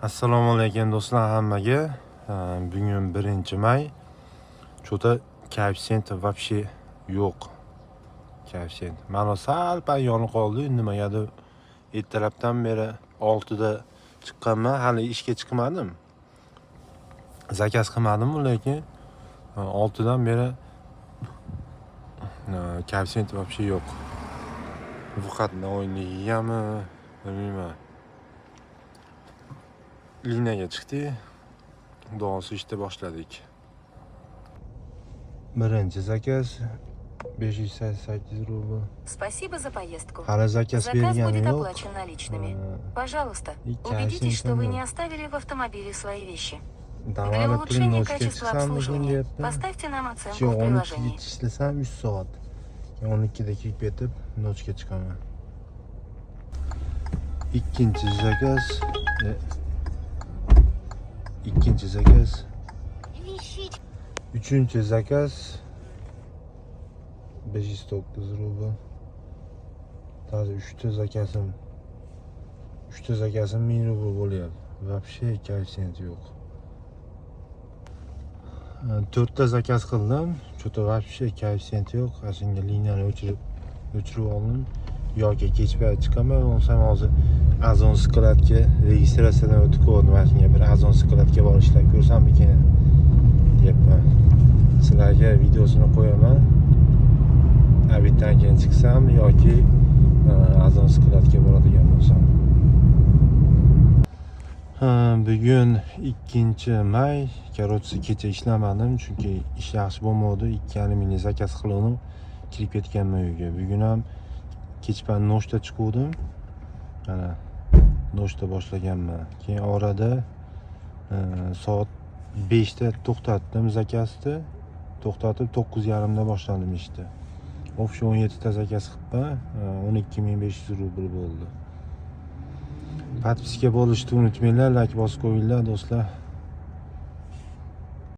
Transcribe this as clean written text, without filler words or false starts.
Assalomu alaykum do'stlar hammaga. Bugun 1-may. Cho'ta koeffitsient вообще yo'q. Koeffitsient. Mana sal pay yonib qoldi. Nimagadir ertalabdan beri 6 da chiqqanman, hali ishga chiqmadim. Zakaz qilmadim, lekin 6 dan beri koeffitsient вообще yo'q. Faqatni o'ynayapmi, bilmayman. Liniyaga chiqdik. Xudosi ishda boshladik. Birinchi zakaz 588 rubl. Спасибо за поездку. Hali zakaz Заказ berganim будет yo'q. оплачен наличными. Пожалуйста, И убедитесь, что вы кассинг не оставили в автомобиле свои вещи. Для Davolib улучшения pulni качества chiqarsam обслуживания deyapti. поставьте нам оценку в 12 приложении. ishlasam 3 soat. 12 da kirib ketib, nochga chiqaman. Ikkinchi zakaz. Ikkinchi zakaz. Uchinchi zakaz 509 rubl. Hozir 3 zakazim 1000 rubl bo'lyapti. Вообще koeffitsient yo'q. 4 ta zakaz qildim. Cho'ta вообще koeffitsient yo'q. Shunga liniyani o'chirib oldim. Yoki kech payt chiqaman, bo'lsam hozir Azon skladga registratsiyadan o'tib ko'rdim. Mashinaga bir Azon skladga borib ishlab ko'rsam ekan deyapman. Sizlarga videosini qo'yaman. Abitdan keyin chiqsam yoki Azon skladga boradigan bo'lsam. Bugun 2-may. Короче, kecha ishlamadim chunki ish yaxshi bo'lmadi. 2,5 ming zakaz qildim. Kirib ketganman uyga. Bugun ham kechpayt noshta chiquvdim. Mana noshta boshlaganman. Keyin orada soat 5 da to'xtatdim zakazni. To'xtatib 9:30 da boshladim ishni. O'sha 17 ta zakaz qilibman. 12500 rubl bo'ldi. Podpiska bo'lishni unutmanglar, like bosib qo'yinglar do'stlar.